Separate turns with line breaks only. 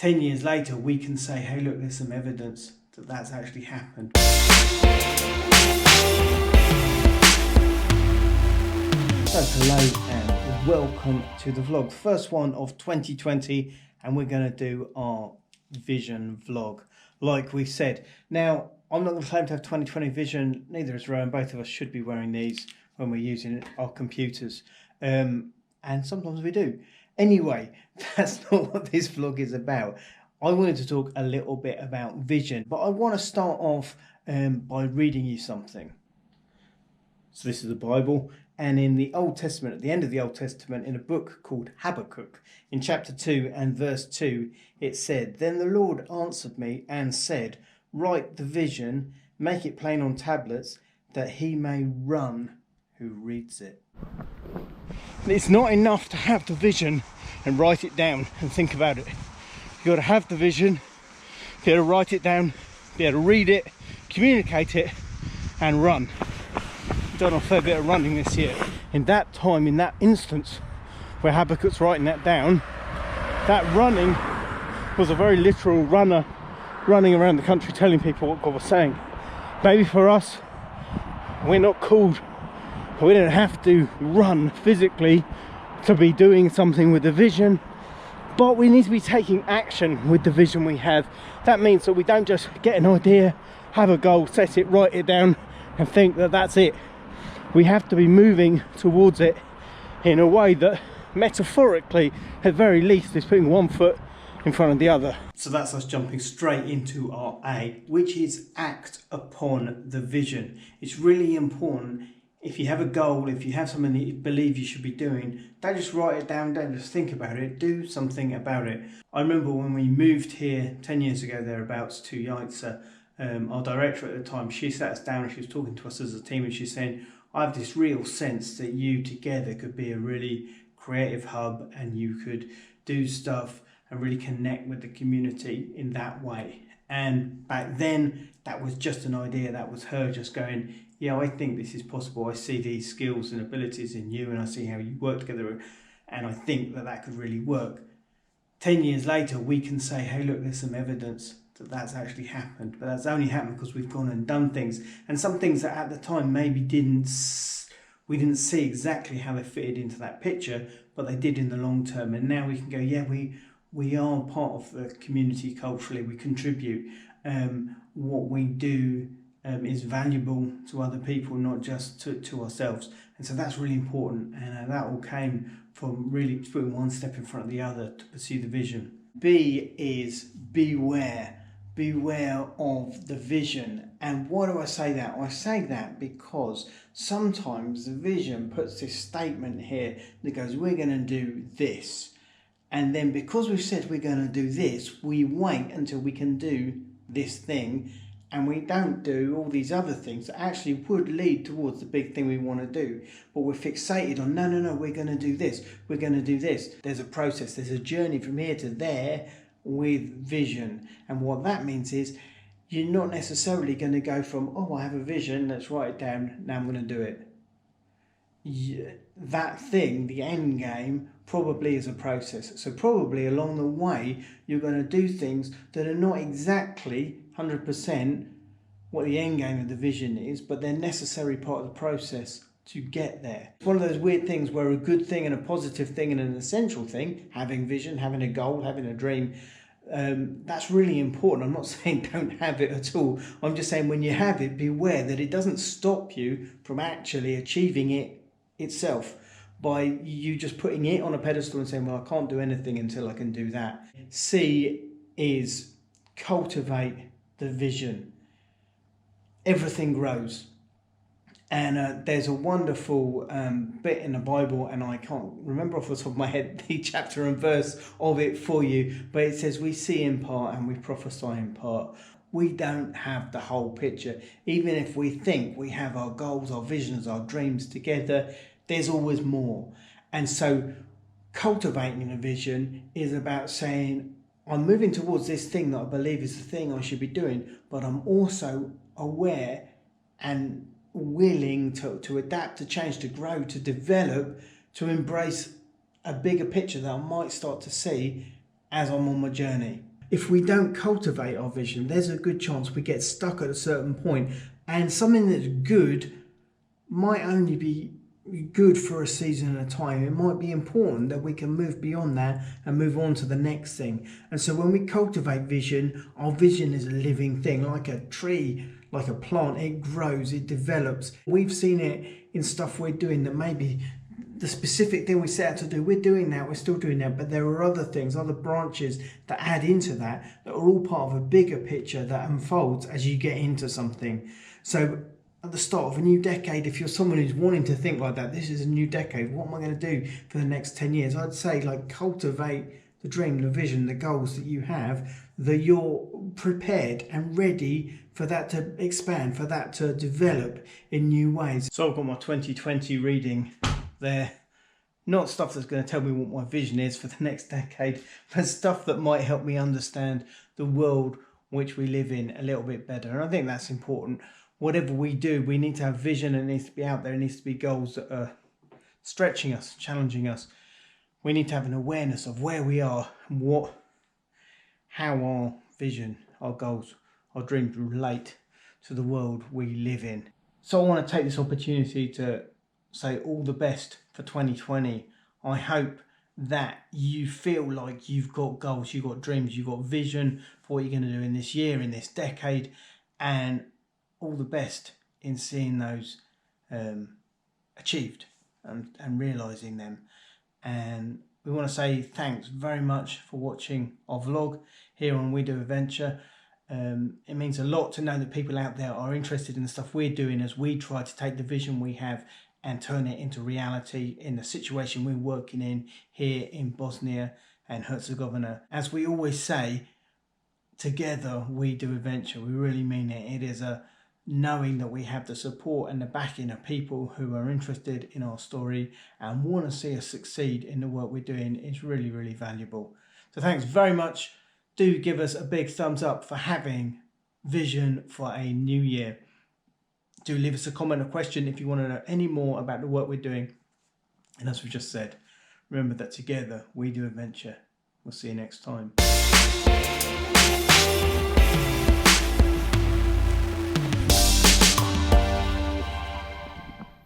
10 years later, we can say, hey, look, there's some evidence that that's actually happened. So hello and welcome to the vlog, first one of 2020, and we're going to do our vision vlog, like we said. Now, I'm not going to claim to have 2020 vision, neither is Rowan. Both of us should be wearing these when we're using our computers, and sometimes we do. Anyway, that's not what this vlog is about. I wanted to talk a little bit about vision, but I want to start off by reading you something. So this is the Bible, and in the Old Testament, at the end of the Old Testament, in a book called Habakkuk, in chapter 2 and verse 2, it said, "Then the Lord answered me and said, write the vision, make it plain on tablets, that he may run who reads it." It's not enough to have the vision and write it down and think about it. You've got to have the vision, be able to write it down, be able to read it, communicate it, and run. I've done a fair bit of running this year. In that time, in that instance where Habakkuk's writing that down, that running was a very literal runner running around the country telling people what God was saying. Maybe for us, we're not called, we don't have to run physically to be doing something with the vision, but we need to be taking action with the vision we have. That means that we don't just get an idea, have a goal, set it, write it down, and think that that's it. We have to be moving towards it in a way that metaphorically, at very least, is putting one foot in front of the other. So that's us jumping straight into our A, which is act upon the vision. It's really important. If you have a goal, if you have something that you believe you should be doing, don't just write it down, don't just think about it, do something about it. I remember when we moved here 10 years ago thereabouts to Yaitsa, our director at the time, she sat us down and she was talking to us as a team, and she's saying, I have this real sense that you together could be a really creative hub, and you could do stuff and really connect with the community in that way. And back then, that was just an idea. That was her just going, yeah, I think this is possible. I see these skills and abilities in you, and I see how you work together, and I think that that could really work. 10 years later, we can say, hey, look, there's some evidence that that's actually happened, but that's only happened because we've gone and done things, and some things that at the time maybe we didn't see exactly how they fitted into that picture, but they did in the long term. And now we can go, yeah, we are part of the community culturally, we contribute. What we do is valuable to other people, not just to ourselves. And so that's really important, and that all came from really putting one step in front of the other to pursue the vision. B is beware. Beware of the vision. And why do I say that? I say that because sometimes the vision puts this statement here that goes, we're going to do this. And then because we've said we're going to do this, we wait until we can do this thing, and we don't do all these other things that actually would lead towards the big thing we want to do. But we're fixated on, no, we're going to do this, we're going to do this. There's a process, there's a journey from here to there with vision. And what that means is you're not necessarily going to go from, oh, I have a vision, let's write it down, now I'm going to do it. That thing, the end game, probably is a process. So probably along the way you're going to do things that are not exactly 100% what the end game of the vision is, but they're necessary part of the process to get there. It's one of those weird things where a good thing and a positive thing and an essential thing, having vision, having a goal, having a dream, that's really important. I'm not saying don't have it at all. I'm just saying when you have it, beware that it doesn't stop you from actually achieving it itself by you just putting it on a pedestal and saying, well, I can't do anything until I can do that. C is cultivate the vision. Everything grows. And there's a wonderful bit in the Bible, and I can't remember off the top of my head the chapter and verse of it for you, but it says we see in part and we prophesy in part. We don't have the whole picture. Even if we think we have our goals, our visions, our dreams together, there's always more. And so cultivating a vision is about saying, I'm moving towards this thing that I believe is the thing I should be doing, but I'm also aware and willing to adapt, to change, to grow, to develop, to embrace a bigger picture that I might start to see as I'm on my journey. if we don't cultivate our vision, there's a good chance we get stuck at a certain point, and something that's good might only be good for a season at a time. It might be important that we can move beyond that and move on to the next thing. And so when we cultivate vision, our vision is a living thing, like a tree, like a plant. It grows, it develops. We've seen it in stuff we're doing that maybe the specific thing we set out to do, we're doing that, we're still doing that, but there are other things, other branches that add into that are all part of a bigger picture that unfolds as you get into something. So at the start of a new decade, if you're someone who's wanting to think like that, this is a new decade, what am I going to do for the next 10 years? I'd say, like, cultivate the dream, the vision, the goals that you have, that you're prepared and ready for that to expand, for that to develop in new ways. So I've got my 2020 reading there. Not stuff that's going to tell me what my vision is for the next decade, but stuff that might help me understand the world which we live in a little bit better. And I think that's important. Whatever we do, we need to have vision, and it needs to be out there. It needs to be goals that are stretching us, challenging us. We need to have an awareness of where we are and how our vision, our goals, our dreams relate to the world we live in. So I want to take this opportunity to say all the best for 2020. I hope that you feel like you've got goals, you've got dreams, you've got vision for what you're going to do in this year, in this decade, and all the best in seeing those achieved and realising them. And we want to say thanks very much for watching our vlog here on WeDoAdventure. It means a lot to know that people out there are interested in the stuff we're doing as we try to take the vision we have and turn it into reality in the situation we're working in here in Bosnia and Herzegovina. As we always say, together we do adventure. We really mean it. It is a knowing that we have the support and the backing of people who are interested in our story and want to see us succeed in the work we're doing is really, really valuable. So thanks very much. Do give us a big thumbs up for having vision for a new year. Do leave us a comment or question if you want to know any more about the work we're doing. And as we just said, remember that together we do adventure. We'll see you next time.